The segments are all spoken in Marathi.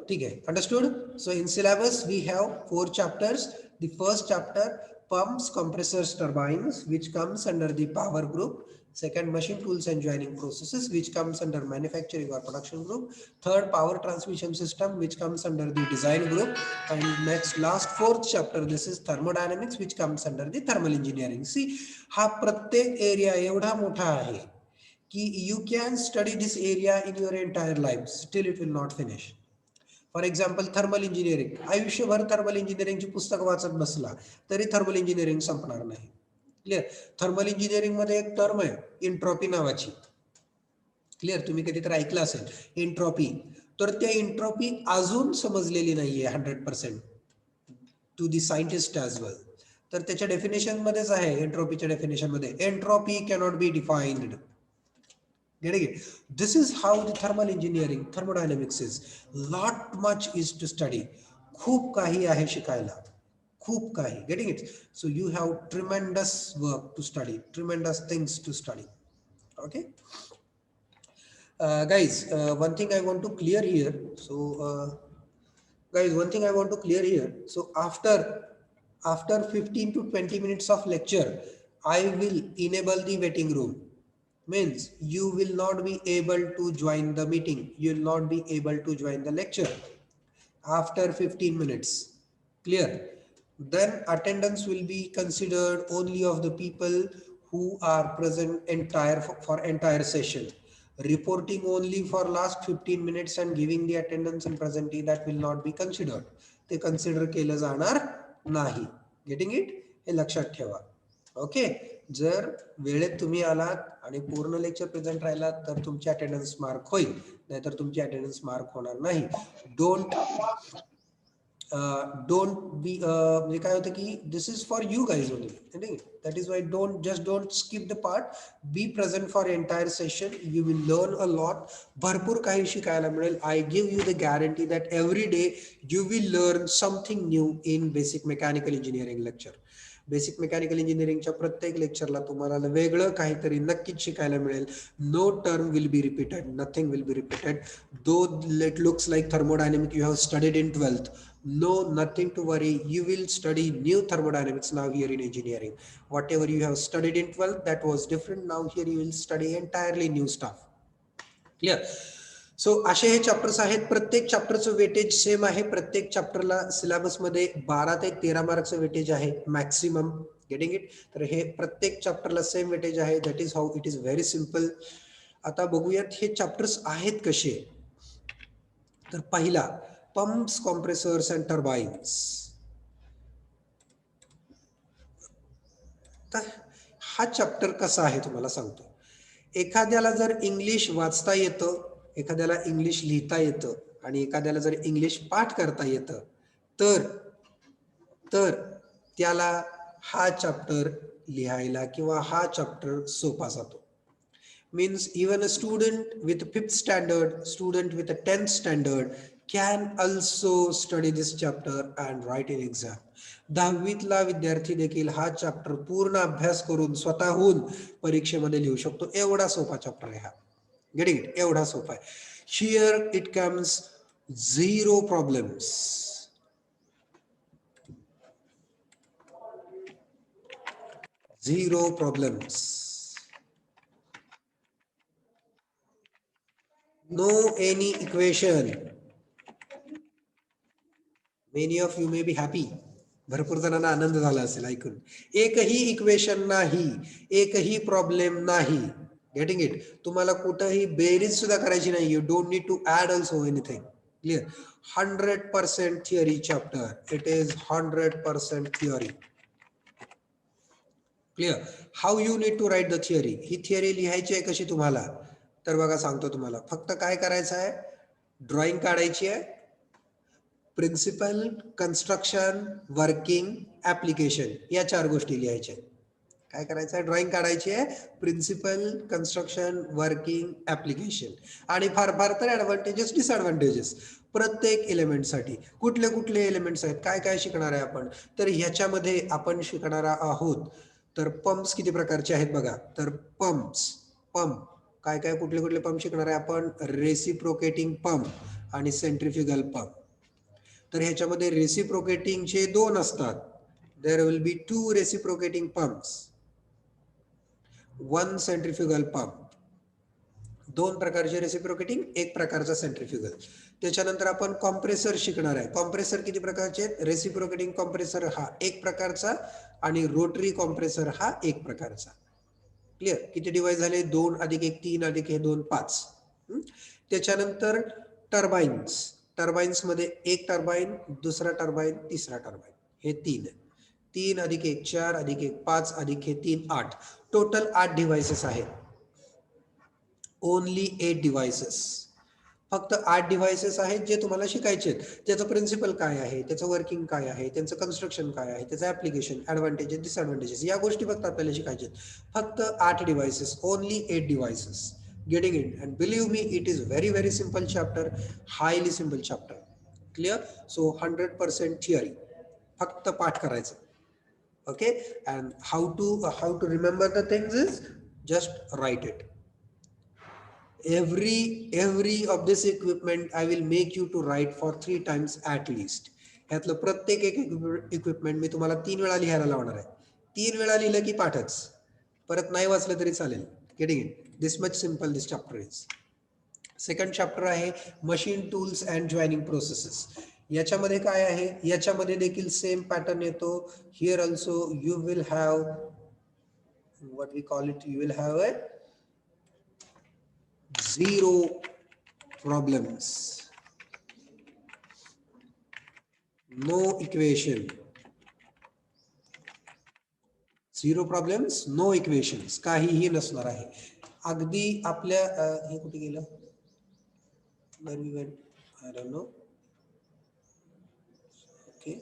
Okay, understood? So in syllabus we have 4 chapters. The first chapter, pumps, compressors, turbines, which comes under the power group. Second, machine tools and joining processes, which comes under manufacturing or production group. Third, power transmission system, which comes under the design group. And next, last fourth chapter, this is thermodynamics, which comes under the thermal engineering. See, हा प्रत्येक एरिया एवढा मोठा आहे की you can study this area in your entire life, still it will not finish. For example thermal engineering, आयुष्यभर थर्मल इंजिनिअरिंगची पुस्तक वाचत बसला तरी थर्मल इंजिनिअरिंग संपणार नाही. क्लिअर? थर्मल इंजिनिअरिंग मध्ये एक टर्म आहे एंट्रोपी नावाची. क्लिअर? तुम्ही कधी तर ऐकलं असेल एंट्रोपी. तर त्या एंट्रोपी अजून समजलेली नाहीये 100% टू दी सायंटिस्ट ॲज वेल. तर त्याच्या डेफिनेशन मध्येच आहे, एंट्रोपीच्या डेफिनेशन मध्ये entropy cannot be defined. Getting it? This is how the thermal engineering, thermodynamics is. Lot much is to study. खूप काही आहे शिकायला. खूप काही. Getting it? So you have tremendous work to study, tremendous things to study. Okay. Guys, one thing I want to clear here. So, guys, one thing I want to clear here. So after 15 to 20 minutes of lecture, I will enable the waiting room. Means you will not be able to join the meeting, you will not be able to join the lecture after 15 minutes. Clear? Then attendance will be considered only of the people who are present for entire session. Reporting only for last 15 minutes and giving the attendance and presentee, that will not be considered. ते consider केलं जाणार नाही. Getting it? हे लक्षात ठेवा. ओके. जर वेळेत तुम्ही आलात आणि पूर्ण लेक्चर प्रेझेंट राहिलात तर तुमची अटेंडन्स मार्क होईल, नाहीतर तुमची अटेंडन्स मार्क होणार नाही. डोंट बी म्हणजे काय होतं की this is for you guys only. That is why don't skip the part. Be present for entire session. You will learn a lot. भरपूर काही शिकायला मिळेल. I give you the guarantee that every day you will learn something new in basic mechanical engineering lecture. Basic mechanical इंजिनिअरिंगच्या प्रत्येक लेक्चरला तुम्हाला वेगळं काहीतरी नक्कीच शिकायला मिळेल. No term will be repeated, nothing will be repeated. Though it looks like thermodynamic you have studied in 12th. No, nothing to worry. You will study new thermodynamics now here in engineering. Whatever you have studied in 12th, that was different. Now here you will study entirely new stuff. Clear? So असे हे चॅप्टर्स आहेत. प्रत्येक चॅप्टरचं वेटेज सेम आहे. प्रत्येक चॅप्टरला सिलेबस मध्ये 12 ते 13 मार्कचं वेटेज आहे मॅक्सिमम. Getting it? तर हे प्रत्येक चॅप्टरला सेम वेटेज आहे. That is how it is very simple. आता बघूयात हे चॅप्टर्स आहेत कसे. तर पहिला, पंप्स, कॉम्प्रेसर्स अँड टर्बाइन्स. तर हा चॅप्टर कसा आहे तुम्हाला सांगतो. एखाद्याला जर इंग्लिश वाचता येतं, एखाद्याला इंग्लिश लिहिता येतं आणि एखाद्याला जर इंग्लिश पाठ करता येतं तर त्याला हा चॅप्टर लिहायला किंवा हा चॅप्टर सोपा जातो. Means even a student with 5th standard, student with a 10th standard can also study this chapter and write an exam. 10वीतला विद्यार्थी देखील हा चॅप्टर पूर्ण अभ्यास करून स्वतःहून परीक्षेमध्ये लिहू शकतो. एवढा सोपा चॅप्टर आहे हा. Getting it? एवढा सोपा आहे. Here it comes zero problems. Zero problems. No any equation. Many of you may be happy. भरपूर जणांना आनंद झाला असेल ऐकून. एकही इक्वेशन नाही, एकही प्रॉब्लेम नाही. Getting it? तुम्हाला कुठेही बेरीज सुद्धा करायची नाही. You don't need to add also anything. Clear? 100% theory chapter. It is 100% theory. Clear? How you need to write the theory. ही थिअरी लिहायची आहे कशी तुम्हाला? तर बघा सांगतो तुम्हाला. फक्त काय करायचं आहे, ड्रॉइंग काढायची आहे. प्रिन्सिपल, कन्स्ट्रक्शन, वर्किंग, ऍप्लिकेशन या 4 गोष्टी लिहायच्या. काय करायचं आहे, ड्रॉइंग काढायची आहे, प्रिन्सिपल, कन्स्ट्रक्शन, वर्किंग, ऍप्लिकेशन आणि फार फार तर ऍडव्हान्टेजेस डिसएडव्हान्टेजेस प्रत्येक एलिमेंटसाठी. कुठले कुठले एलिमेंट्स आहेत, काय काय शिकणार आहे आपण, तर ह्याच्यामध्ये आपण शिकणार आहोत. तर पंप्स किती प्रकारचे आहेत बघा, तर पंप काय काय कुठले कुठले पंप शिकणार आहे आपण, रेसिप्रोकेटिंग पंप आणि सेंट्रिफ्युगल पंप. तर ह्याच्यामध्ये रेसिप्रोकेटिंगचे दोन असतात. There will be two reciprocating pumps, one centrifugal pump. दोन प्रकारचे रेसिप्रोकेटिंग, एक प्रकारचा सेंट्रिफ्युगल. त्याच्यानंतर आपण कॉम्प्रेसर शिकणार आहे. कॉम्प्रेसर किती प्रकारचे आहेत, रेसिप्रोकेटिंग कॉम्प्रेसर हा एक प्रकारचा आणि रोटरी कॉम्प्रेसर हा एक प्रकारचा. क्लिअर, किती डिवाइस झाले, 2 अधिक 1 3 अधिक हे 2 5. त्याच्यानंतर टर्बाइन्स, टर्बाइन्स मध्ये एक टर्बाइन, दुसरा टर्बाइन, तिसरा टर्बाइन, हे 3 आहे. 3 अधिक 1 4 अधिक 1 5 अधिक हे 3 8. टोटल 8 डिव्हाइसेस आहेत. ओनली 8 डिव्हाइसेस, फक्त 8 डिव्हाइसेस आहेत जे तुम्हाला शिकायचे आहेत. त्याचं प्रिन्सिपल काय आहे, त्याचं वर्किंग काय आहे, त्यांचं कन्स्ट्रक्शन काय आहे, त्याचं ऍप्लिकेशन, ऍडव्हान्टेजेस, डिसएडव्हान्टेजेस, या गोष्टी फक्त आपल्याला शिकायचे आहेत. फक्त 8 devices, only 8 devices. Getting it? And believe me, it is very simple chapter, highly simple chapter. Clear? So 100% theory, फक्त पाठ करायचं. Okay, and how to remember the things is just write it. Every of this equipment I will make you to write for 3 times at least. ह्यातलं प्रत्येक एक इक्विपमेंट मी तुम्हाला 3 वेळा लिहायला लावणार आहे. 3 वेळा लिहिलं की पाठच, परत नाही वाचलं तरी चालेल. Getting it? This much simple this chapter is. Second chapter आहे machine tools and joining processes. याच्यामध्ये काय आहे, याच्यामध्ये देखील सेम पॅटर्न येतो. Here also you will have what we call it, you will have a 0 problems, no equation, 0 problems, no equations, काहीही नसणार आहे. अगदी आपल्या हे कुठे गेलं, where we went, I don't know. Okay,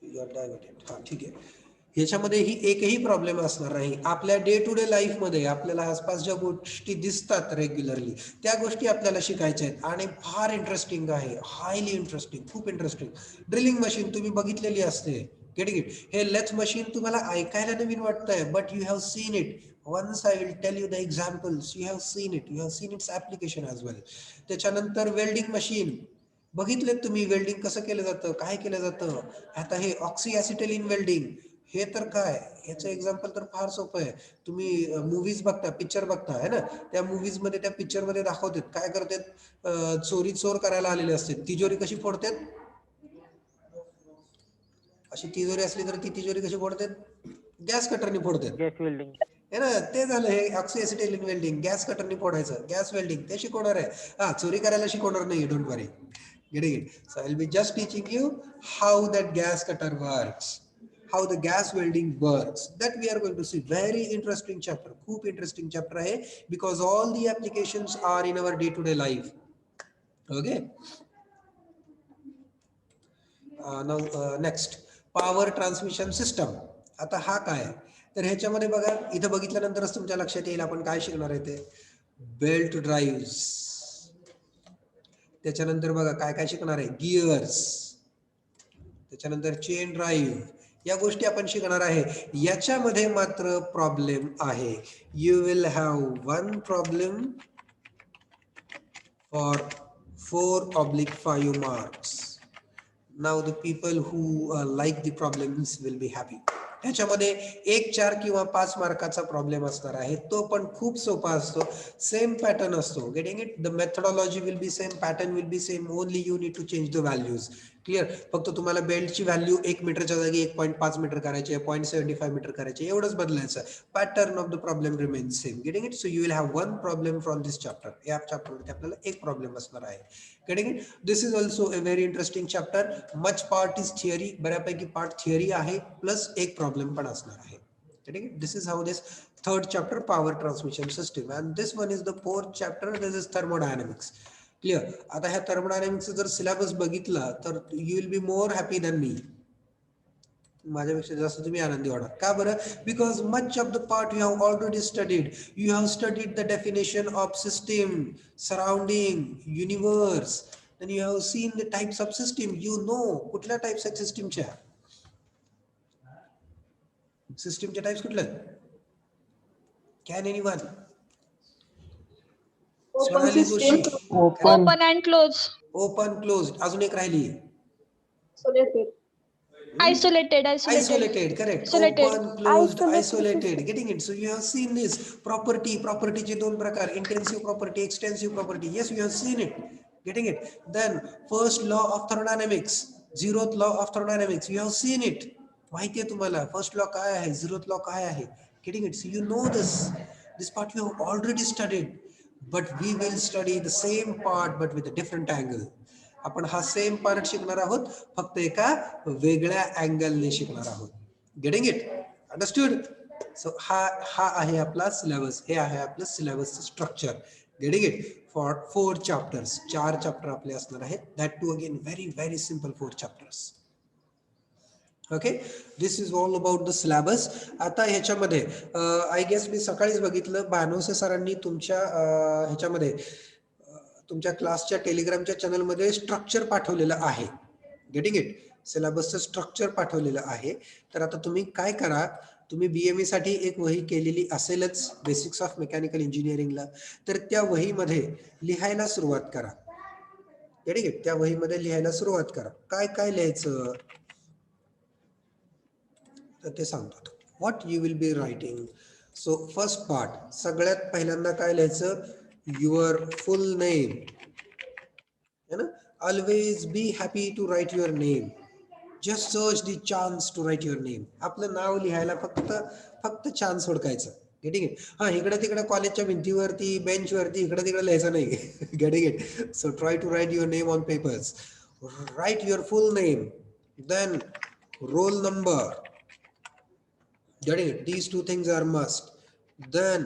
you are diverted. हा ठीक आहे. ह्याच्यामध्ये ही एकही प्रॉब्लेम असणार नाही. आपल्या डे टू डे लाईफ मध्ये आपल्याला आसपास ज्या गोष्टी दिसतात रेग्युलरली, त्या गोष्टी आपल्याला शिकायच्या आहेत आणि फार इंटरेस्टिंग आहे, हायली इंटरेस्टिंग, खूप इंटरेस्टिंग. ड्रिलिंग मशीन तुम्ही बघितलेली असते. Getting it? हे लेथ मशीन तुम्हाला ऐकायला नवीन वाटतंय, but you have seen it. Once I will tell you the examples, you have seen it, you have seen its application as well. त्याच्यानंतर वेल्डिंग मशीन बघितले तुम्ही, वेल्डिंग कसं केलं जातं, काय केलं जातं. आता हे ऑक्सी ॲसिटिलीन वेल्डिंग, हे तर काय, याचं एक्झाम्पल तर फार सोपं आहे. तुम्ही मूवीज बघता, पिक्चर बघता है ना, त्या मूवीज मध्ये, त्या पिक्चर मध्ये दाखवतात काय करतात, चोर करायला आलेले असते, तिजोरी कशी फोडतात, अशी तिजोरी असली तर ती तिजोरी कशी फोडतात, गॅस कटरनी फोडतात. गॅस वेल्डिंग है ना, ते झालं हे ऑक्सी ॲसिटिलीन वेल्डिंग. गॅस कटरनी फोडायचं, गॅस वेल्डिंग ते शिकवणार आहे. हा, चोरी करायला शिकवणार नाही, don't worry. Getting it? So I'll be just teaching you how that gas cutter works, how the gas welding works. That we are going to see. Very interesting chapter. खूप interesting chapter आहे, because all the applications are in our day-to-day life. Okay. Now next, power transmission system. आता हा काय, तर ह्याच्यामध्ये बघा, इथं बघितल्यानंतरच तुमच्या लक्षात येईल आपण काय शिकणार आहे ते. बेल्ट ड्राईव्ह, त्याच्यानंतर बघा काय काय शिकणार आहे, गिअर्स, त्याच्यानंतर चेन ड्राईव्ह, या गोष्टी आपण शिकणार आहे. याच्यामध्ये मात्र प्रॉब्लेम आहे. You will have 1 problem for 4/5 marks. Now the people who like the problems will be happy. ह्याच्यामध्ये 1 4 किंवा 5 मार्काचा प्रॉब्लेम असणार आहे, तो पण खूप सोपा असतो, सेम पॅटर्न असतो. Getting it? The methodology will be same, pattern will be same, only you need to change the values. Clear? फक्त तुम्हाला बेल्टची व्हॅल्यू 1 मीटरच्या जागी 1.5 मीटर करायची आहे, 0.75 मीटर करायचे, एवढंच बदलायचं. Pattern of the problem remains same. Getting it? So you will have 1 problem from this chapter. या चॅप्टरमध्ये आपल्याला 1 प्रॉब्लेम असणार आहे. Getting it? This is also a very interesting chapter. Much part is theory, बऱ्यापैकी पार्ट थिअरी आहे, प्लस एक प्रॉब्लेम पण असणार आहे. Getting it? This is how this third chapter, power transmission system, and this one is the fourth chapter. This is thermodynamics. Clear? आता ह्या thermodynamics जर सिलेबस बघितला तर you will be more happy than me. माझ्यापेक्षा जास्त तुम्ही आनंदी होणार. का बरं? Because much of the part you have already studied. You have studied the definition of system, surrounding, universe. then you have seen the types of system. You know कुठल्या टाइप्स आहेत सिस्टीमच्या. सिस्टीमच्या टाइप्स कुठल्या? Can anyone? Sonali Joshi. Open and close. Open close. अजून एक राहिली. Isolated. Isolated, correct. Open, closed, isolated. Getting it? So you have seen this property. Property चे दोन प्रकार. Intensive property, extensive property. Yes, you have seen it. Getting it? Then first law of thermodynamics, zeroth law of thermodynamics. You have seen it. माहिती आहे तुम्हाला फर्स्ट लॉ काय आहे, zeroth law काय आहे. Getting it? So you know this. This part you have already studied. But we will study the same part but with a different angle. आपण हा सेम पार्ट शिकणार आहोत, फक्त एका वेगळ्या अँगलने शिकणार आहोत. Getting it? अंडरस्टूड? सो हा आहे आपला सिलेबस. हे आहे आपलं सिलेबसचं structure. Getting it? For 4 chapters. 4 chapter आपले असणार आहेत. That too again very very simple 4 chapters. Okay, this is all about the syllabus. आता ह्याच्यामध्ये आय गेस मी सकाळीच बघितलं भानोसे सरांनी तुमच्या ह्याच्यामध्ये तुमच्या क्लासच्या टेलिग्रामच्या चॅनलमध्ये स्ट्रक्चर पाठवलेलं आहे. Getting it? सिलेबसचं स्ट्रक्चर पाठवलेलं आहे. तर आता तुम्ही काय करा, तुम्ही BME साठी एक वही केलेली असेलच बेसिक्स ऑफ मेकॅनिकल इंजिनिअरिंगला, तर त्या वहीमध्ये लिहायला सुरुवात करा. Getting it? त्या वहीमध्ये लिहायला सुरुवात करा. काय काय लिहायचं तर ते सांगतो. What you will be writing. So first part, सगळ्यात पहिल्यांदा काय लिहायचं, युअर फुल नेम. है ना? Always be happy to write your name. Just search the chance to write your name. आपलं नाव लिहायला फक्त चान्स हुडकायचं. Getting it? हा, इकडे तिकडे कॉलेजच्या भिंतीवरती, बेंचवरती इकडे तिकडे लिहायचं नाही. Getting it? So try to write your name on papers. Write your full name, then roll number. Getting it? These two things are must. Then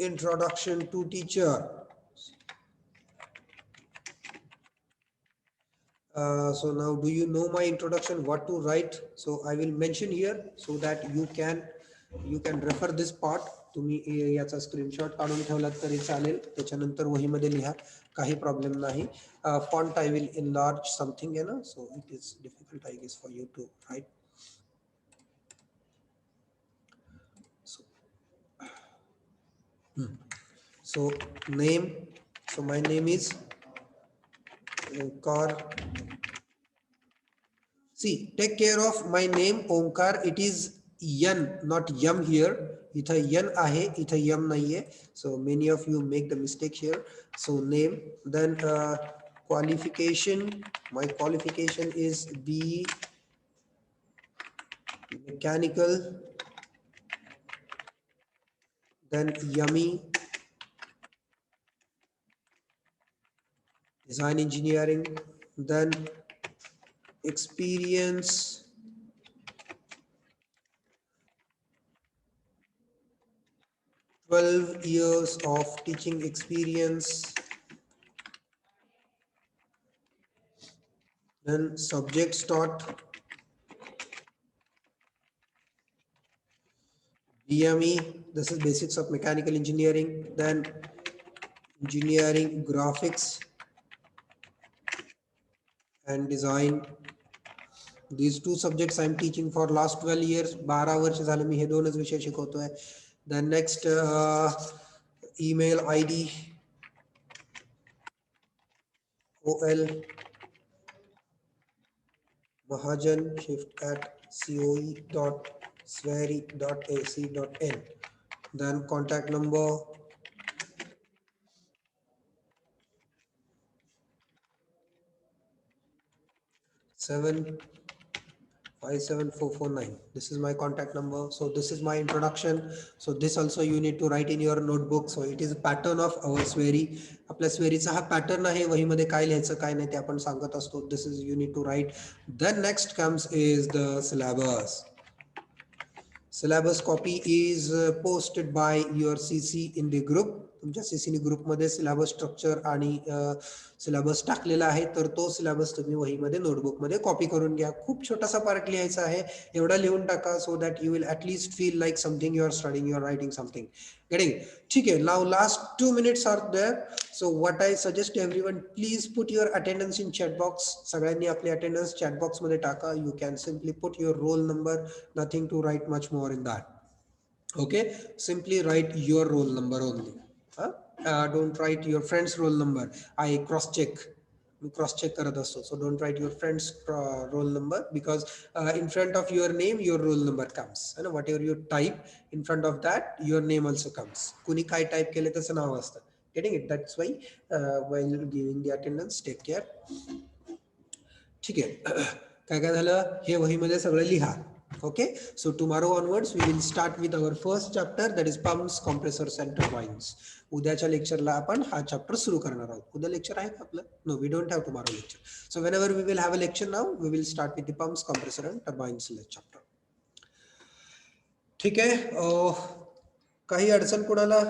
introduction to teacher. So now do you know my introduction, what to write? So I will mention here so that you can refer this part. तुम्ही याचा स्क्रीनशॉट काढून ठेवलात तरी चालेल. त्याच्यानंतर वहीमध्ये लिहा, काही प्रॉब्लेम नाही. Font I will enlarge something, you know, so it is difficult I guess for you to write. So name, so my name is Omkar. See, take care of my name Omkar. It is Yan, not Yam here. Itha Yan ahe, itha Yam nahi hai. So many of you make the mistake here. So name, then qualification. My qualification is B mechanical. Then Yummy design engineering. Then experience, 12 years of teaching experience. Then subjects taught, BME, this is basics of mechanical engineering. Then engineering graphics and design. These two subjects I am teaching for last 12 years. 12 वर्ष झाले मी हे दोनच विषय शिकवतोय. Then next email ID OL Mahajan shift at coe.swary.ac.in. Then contact number 7574449. This is my contact number. So this is my introduction. So this also you need to write in your notebook. So it is a pattern of our Swary. आपल्या स्वेरीचा हा पॅटर्न आहे. वहीमध्ये काय लिहायचं काय नाही ते आपण सांगत असतो. This is you need to write. Then next comes is the syllabus. Syllabus copy is posted by your CC in the group. तुमच्या सीसीनी ग्रुपमध्ये सिलेबस स्ट्रक्चर आणि सिलेबस टाकलेला आहे, तर तो सिलेबस तुम्ही वहीमध्ये नोटबुकमध्ये कॉपी करून घ्या. खूप छोटासा पार्ट लिहायचा आहे, एवढा लिहून टाका so that you will at least feel like something you are studying, you are writing something. Getting? ठीक आहे. Now last 2 minutes are there. So what I suggest everyone, please put your attendance in chat box. सगळ्यांनी आपली अटेंडन्स चॅट बॉक्समध्ये टाका. You can simply put your roll number, nothing to write much more in that. Okay, simply write your roll number only. Don't write your friend's roll number. I cross check करत असतो, so don't write your friend's roll number, because in front of your name your roll number comes, and whatever you type in front of that your name also comes. कुणी काय टाइप केले तसं नाव असतं. Getting it? That's why while giving the attendance take care. ठीक आहे. काय काय झालं हे वहीमध्ये सगळं लिहा. Okay, so tomorrow onwards we will start with our first chapter, that is pumps, compressors and turbines. उद्याच्या लेक्चरला आपण हा चॅप्टर सुरू करणार आहोत. उद्या लेक्चर आहे का आपलं? No, we don't have tomorrow lecture. So whenever we will have a lecture now, we will start with the pumps, compressor and turbines chapter. ठीक आहे. काही अडचण कोणाला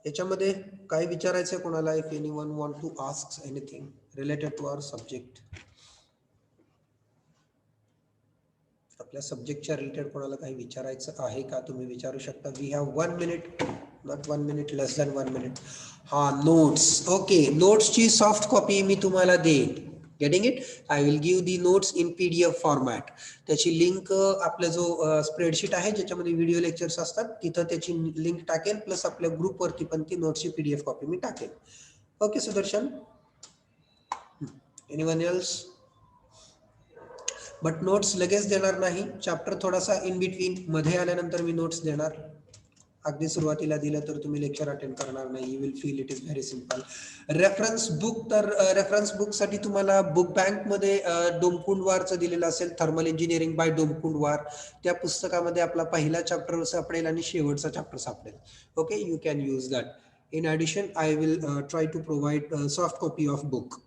याच्यामध्ये काय विचारायचं कोणाला? If anyone want to ask anything related to our subject, आपल्या सब्जेक्टच्या रिलेटेड कोणाला काही विचारायचं आहे का? तुम्ही विचारू शकता. We have 1 minute, not 1 minute, less than 1 minute. हा, नोट्स. ओके, नोट्सची सॉफ्ट कॉपी मी तुम्हाला देईन. Getting it? I will give the notes in PDF format. त्याची लिंक आपला जो स्प्रेडशीट आहे ज्याच्यामध्ये व्हिडिओ लेक्चर्स असतात तिथं त्याची लिंक टाकेल, प्लस आपल्या ग्रुपवरती पण ती नोट्सची PDF कॉपी मी टाकेल. Okay Sudarshan, anyone else? But notes लगेच देणार नाही, चॅप्टर थोडासा इन बिटवीन मध्ये आल्यानंतर मी नोट्स देणार. अगदी सुरुवातीला दिलं तर तुम्ही लेक्चर अटेंड करणार नाही. You will feel it is very simple. Reference book, तर रेफरन्स बुक साठी तुम्हाला बुक बँक मध्ये डोमकुंडवारचं दिलेलं असेल, थर्मल इंजिनिअरिंग बाय डोमकुंडवार. त्या पुस्तकामध्ये आपला पहिला चॅप्टर सापडेल आणि शेवटचा चॅप्टर सापडेल. Okay, you can use that. In addition I will try to provide soft copy of book.